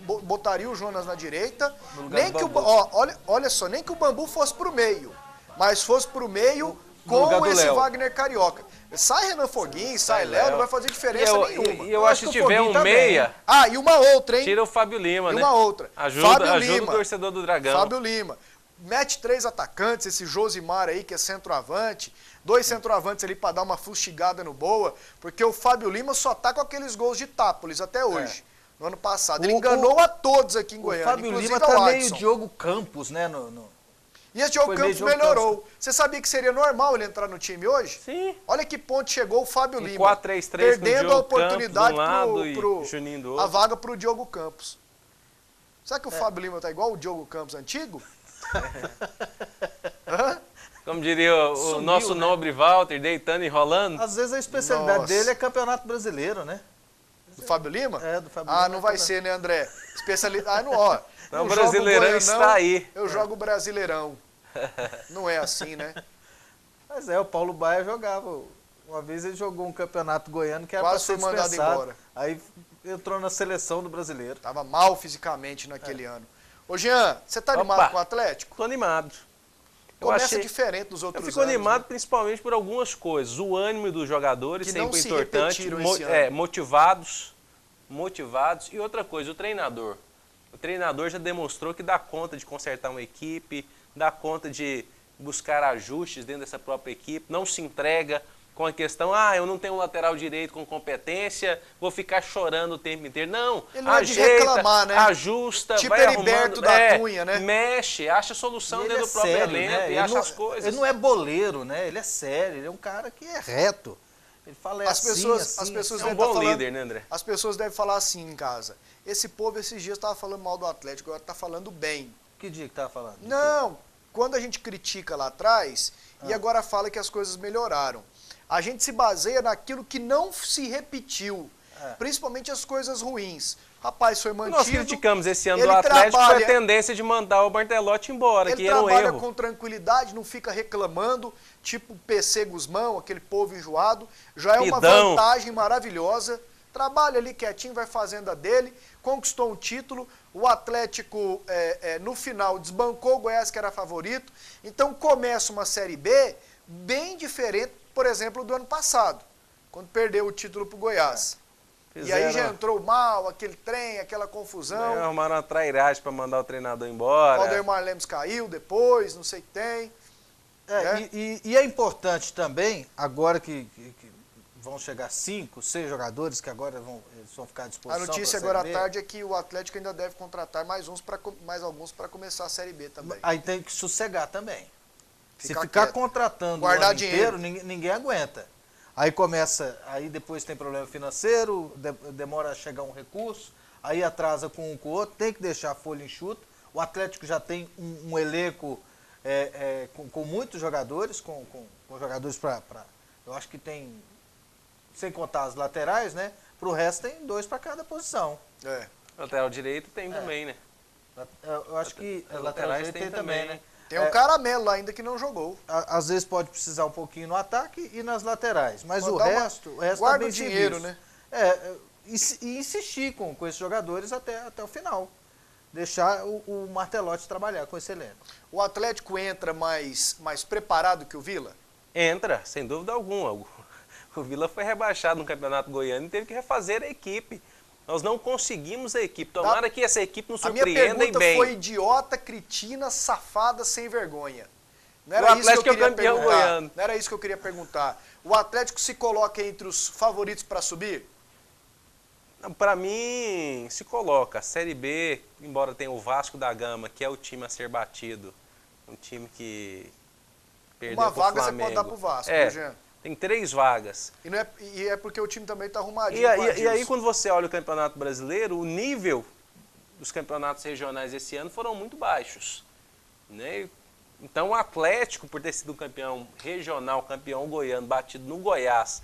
Botaria o Jonas na direita. No lugar Nem do que Bambu. olha só, nem que o Bambu fosse pro meio, mas fosse pro meio lugar com do esse Léo. Wagner Carioca. Sai Renan Foguinho, sai Léo, não vai fazer diferença nenhuma. E eu acho que se tiver um também. meia, E uma outra, hein? tira o Fábio Lima, E né? uma outra. Ajuda Lima. o torcedor do Dragão. Fábio Lima. Mete 3 atacantes, esse Josimar aí, que é centroavante. 2 centroavantes ali para dar uma fustigada no Boa, porque o Fábio Lima só tá com aqueles gols de Tápolis até hoje. No ano passado. Ele enganou a todos aqui em Goiânia. O Fábio inclusive Lima ao tá meio Adson. Diogo Campos, né? E esse Diogo Foi Campos meio Diogo melhorou. Você sabia que seria normal ele entrar no time hoje? Sim. Olha que ponto chegou o Fábio Lima. 4-3-3 com o perdendo Diogo a oportunidade Campos de um lado e Juninho do outro. a vaga pro Diogo Campos. Será que o Fábio Lima tá igual o Diogo Campos antigo? Como diria o nosso nobre Walter, deitando e rolando. Às vezes a especialidade dele é campeonato brasileiro, né? Do Fábio Lima? É, do Fábio Lima. Ah, não vai ser, né, André? Especialidade, não, ó. Não, o Brasileirão está aí. Eu jogo o Brasileirão. Não é assim, né? Mas o Paulo Baia jogava. Uma vez ele jogou um campeonato goiano que era quase pra ser foi mandado dispensado. embora. Aí entrou na seleção do brasileiro. Tava mal fisicamente naquele ano. Ô Jean, você tá animado com o Atlético? Tô animado. Começa diferente dos outros anos. Eu fico animado, né? Principalmente por algumas coisas. O ânimo dos jogadores, que sempre importante. Motivados. E outra coisa, o treinador. O treinador já demonstrou que dá conta de consertar uma equipe, dá conta de buscar ajustes dentro dessa própria equipe, não se entrega com a questão, eu não tenho um lateral direito com competência, vou ficar chorando o tempo inteiro. Não, ele não ajeita, é de reclamar, né? Ajusta, tipo vai Heriberto da Cunha, né? Mexe, acha solução dentro do próprio elenco, né? E acha as coisas. Ele não é boleiro, né? Ele é sério, ele é um cara que é reto. Ele fala as pessoas é um bom líder, né, André? As pessoas devem falar assim em casa. Esse povo esses dias estava falando mal do Atlético, agora está falando bem. Que dia que estava falando? Não, quando a gente critica lá atrás e agora fala que as coisas melhoraram. A gente se baseia naquilo que não se repetiu, principalmente as coisas ruins. Rapaz, foi mantido. Nós criticamos esse ano do Atlético foi a tendência de mandar o Bartelotti embora, que era um erro. Ele trabalha com tranquilidade, não fica reclamando, tipo PC Guzmão, aquele povo enjoado. Já é uma vantagem maravilhosa. Trabalha ali quietinho, vai fazendo a dele, conquistou um título. O Atlético, no final, desbancou o Goiás, que era favorito. Então começa uma Série B bem diferente, por exemplo, do ano passado, quando perdeu o título para o Goiás. E aí já entrou mal, aquele trem, aquela confusão. Arrumaram uma trairagem para mandar o treinador embora. O Aldemar Lemos caiu depois, não sei o que tem. E é importante também, agora que vão chegar 5, 6 jogadores que agora eles vão ficar à disposição. A notícia agora à tarde é que o Atlético ainda deve contratar mais alguns para começar a Série B também. Aí tem que sossegar também. Se ficar contratando o ano inteiro, ninguém aguenta. Aí aí depois tem problema financeiro, demora a chegar um recurso, aí atrasa com um com o outro, tem que deixar a folha enxuta. O Atlético já tem um elenco com muitos jogadores, com jogadores para... Eu acho que tem, sem contar as laterais, né? Para o resto tem 2 para cada posição. Lateral direito tem também, né? Eu acho que laterais tem também, né? Tem um Caramelo lá ainda que não jogou. Às vezes pode precisar um pouquinho no ataque e nas laterais. Mas o resto guarda bem o dinheiro, né? E insistir com esses jogadores até o final. Deixar o Martelotti trabalhar com esse elenco. O Atlético entra mais preparado que o Vila? Entra, sem dúvida alguma. O Vila foi rebaixado no Campeonato Goiano e teve que refazer a equipe. Nós não conseguimos a equipe. Tomara que essa equipe nos surpreenda bem. A minha pergunta foi idiota, cretina, safada, sem vergonha. Não era isso que eu queria perguntar. Não era isso que eu queria perguntar. O Atlético se coloca entre os favoritos para subir? Para mim, se coloca. A Série B, embora tenha o Vasco da Gama, que é o time a ser batido, um time que perdeu para o Flamengo. Uma vaga você pode dar para o Vasco, Jean? Tem 3 vagas. E é porque o time também está arrumadinho. E aí, quando você olha o Campeonato Brasileiro, o nível dos campeonatos regionais esse ano foram muito baixos. Né? Então, o Atlético, por ter sido campeão regional, campeão goiano, batido no Goiás,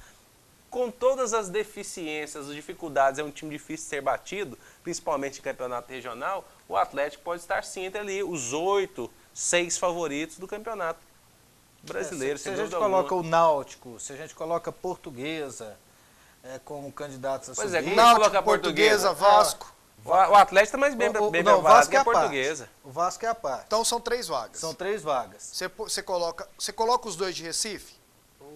com todas as deficiências, as dificuldades, é um time difícil de ser batido, principalmente em campeonato regional, o Atlético pode estar sim entre ali os 8, 6 favoritos do campeonato brasileiro. Se a gente coloca o Náutico, se a gente coloca a Portuguesa como candidatos a subir... Pois é, Náutico, Portuguesa, Vasco... O Atlético está mais bem preparado que a Portuguesa. O Vasco é a parte. Então são 3 vagas. São 3 vagas. Você coloca os 2 de Recife?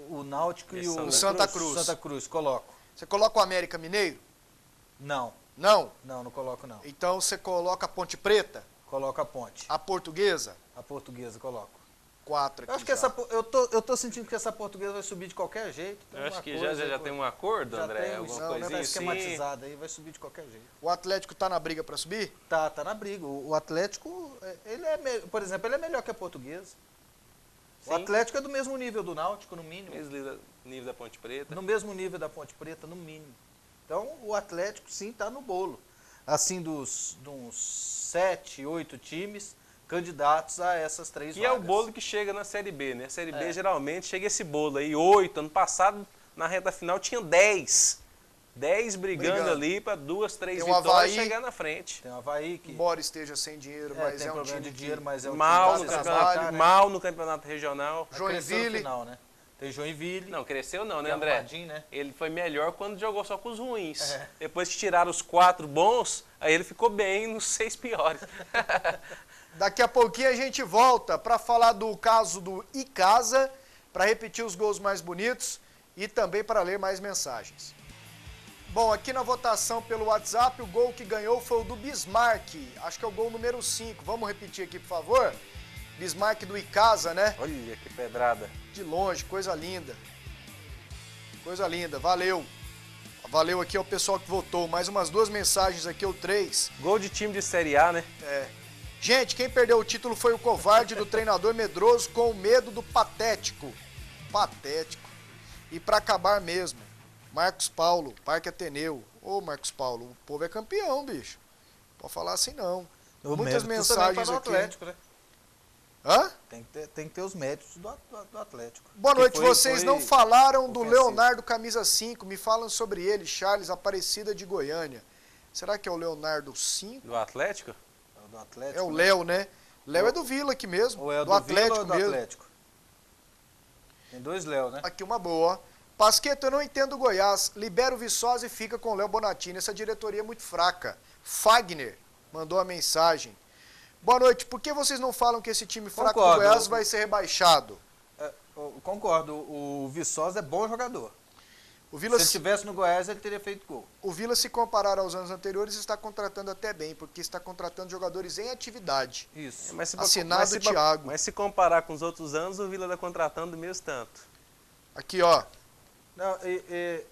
O Náutico e o Santa Cruz. Santa Cruz, coloco. Você coloca o América Mineiro? Não. Não? Não coloco não. Então você coloca a Ponte Preta? Coloco a Ponte. A Portuguesa? A Portuguesa, coloco. 4 aqui. Eu acho que eu tô sentindo que essa Portuguesa vai subir de qualquer jeito. Eu acho que já tem um acordo, André, alguma coisinha assim. Esquematizado aí, vai subir de qualquer jeito. O Atlético tá na briga para subir? Tá na briga. O Atlético, por exemplo, ele é melhor que a Portuguesa. Sim. O Atlético é do mesmo nível do Náutico, no mínimo. Mesmo nível da Ponte Preta. No mesmo nível da Ponte Preta, no mínimo. Então, o Atlético, sim, tá no bolo. Assim, de uns 7, 8 times, candidatos a essas 3 Que vagas. é o bolo que chega na Série B, né? A Série B geralmente chega esse bolo aí, 8. Ano passado, na reta final, tinha 10. 10 brigando ali para 2, 3 vitórias chegar na frente. Tem o Avaí que... Embora esteja sem dinheiro, mas tem é um problema time de dinheiro, mas é um mal time no que campeonato, trabalha, né? mal no campeonato regional. Joinville. Final, né? Tem Joinville. Não, cresceu não, né, Tem André? arrumadinho, né? Ele foi melhor quando jogou só com os ruins. Depois que tiraram os 4 bons, aí ele ficou bem nos 6 piores. Daqui a pouquinho a gente volta para falar do caso do Icasa, para repetir os gols mais bonitos e também para ler mais mensagens. Bom, aqui na votação pelo WhatsApp, o gol que ganhou foi o do Bismarck. Acho que é o gol número 5. Vamos repetir aqui, por favor? Bismarck do Icasa, né? Olha que pedrada. De longe, coisa linda. Coisa linda, valeu. Valeu aqui ao pessoal que votou. Mais umas 2 mensagens aqui, ou 3. Gol de time de Série A, né? Gente, quem perdeu o título foi o covarde do treinador medroso com medo do patético. Patético. E pra acabar mesmo, Marcos Paulo, Parque Ateneu. Ô, Marcos Paulo, o povo é campeão, bicho. Pode falar assim, não. Muitas mensagens do aqui. Atlético, né? Hã? Tem que ter os méritos do Atlético. Boa noite, vocês não falaram do ofensivo. Leonardo Camisa 5. Me falam sobre ele, Charles Aparecida de Goiânia. Será que é o Leonardo 5? Do Atlético? Do Atlético. É o Léo, né? Léo é do Vila aqui mesmo. Ou é do Atlético Vila ou do mesmo. Atlético? Tem 2 Léo, né? Aqui uma boa. Pasqueto, eu não entendo o Goiás. Libera o Viçosa e fica com o Léo Bonatini. Essa diretoria é muito fraca. Fagner mandou a mensagem. Boa noite. Por que vocês não falam que esse time fraco do Goiás vai ser rebaixado? Concordo. O Viçosa é bom jogador. O Vila, se ele estivesse no Goiás, ele teria feito gol. O Vila, se comparar aos anos anteriores, está contratando até bem, porque está contratando jogadores em atividade. Isso. Assinado Thiago. Mas se comparar com os outros anos, o Vila está contratando mesmo tanto. Aqui, ó. Não,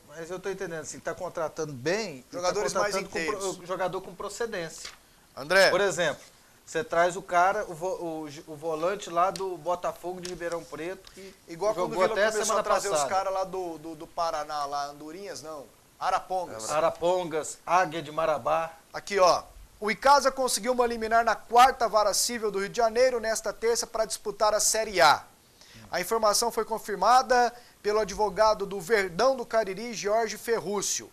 mas eu estou entendendo, assim, está contratando bem, jogadores mais inteiros. Jogador com procedência. André. Por exemplo, você traz o cara, o volante lá do Botafogo de Ribeirão Preto, que igual quando o Vila começou a trazer os caras lá do Paraná, lá, Andorinhas, não. Arapongas. Arapongas, Águia de Marabá. Aqui, ó. O Icasa conseguiu uma liminar na 4ª Vara Civil do Rio de Janeiro nesta terça para disputar a Série A. A informação foi confirmada pelo advogado do Verdão do Cariri, Jorge Ferrúcio.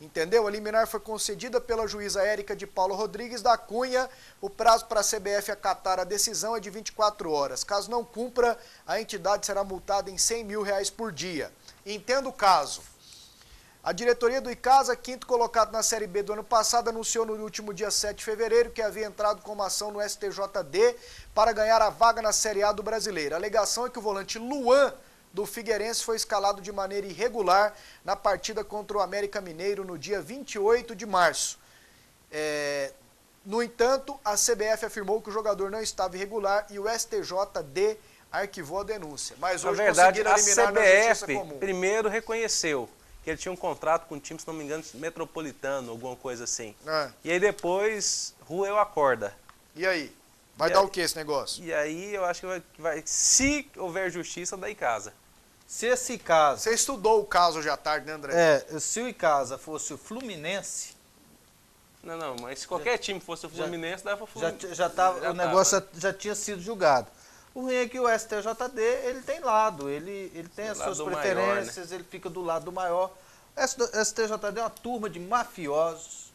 Entendeu? A liminar foi concedida pela juíza Érica de Paulo Rodrigues da Cunha. O prazo para a CBF acatar a decisão é de 24 horas. Caso não cumpra, a entidade será multada em R$100 mil por dia. Entenda o caso. A diretoria do Icasa, 5º colocado na Série B do ano passado, anunciou no último dia 7 de fevereiro que havia entrado com uma ação no STJD para ganhar a vaga na Série A do Brasileiro. A alegação é que o volante Luan do Figueirense foi escalado de maneira irregular na partida contra o América Mineiro no dia 28 de março. No entanto, a CBF afirmou que o jogador não estava irregular e o STJD arquivou a denúncia. Mas hoje na verdade, conseguiram eliminar a na Justiça CBF Comum. primeiro reconheceu que ele tinha um contrato com um time, se não me engano, metropolitano, alguma coisa assim. E aí depois roeu a corda. E aí? Vai dar o que esse negócio? E aí eu acho que vai se houver justiça, da Icasa. Se esse Icasa... Você estudou o caso hoje à tarde, né, André? Se o Icasa fosse o Fluminense... Não, mas se qualquer time fosse o Fluminense, dava o Fluminense. O negócio já tinha sido julgado. O ruim é que o STJD, ele tem lado, ele tem as suas preferências, maior, né? Ele fica do lado do maior. O STJD é uma turma de mafiosos,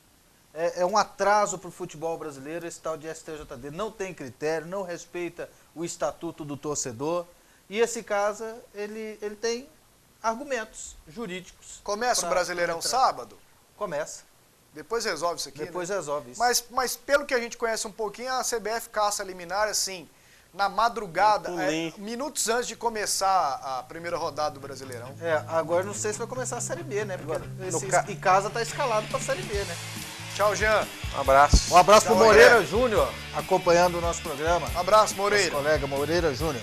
é um atraso para o futebol brasileiro, esse tal de STJD. Não tem critério, não respeita o estatuto do torcedor. E esse caso, ele tem argumentos jurídicos. Começa o Brasileirão sábado? Começa. Depois resolve isso aqui, Depois resolve isso. Mas pelo que a gente conhece um pouquinho, a CBF caça liminar, assim, na madrugada, minutos antes de começar a primeira rodada do Brasileirão. Agora não sei se vai começar a Série B, né? Porque esse Icasa tá escalado para a Série B, né? Tchau, Jean. Um abraço. Um abraço pro Moreira Júnior, acompanhando o nosso programa. Um abraço, Moreira. Nosso colega Moreira Júnior.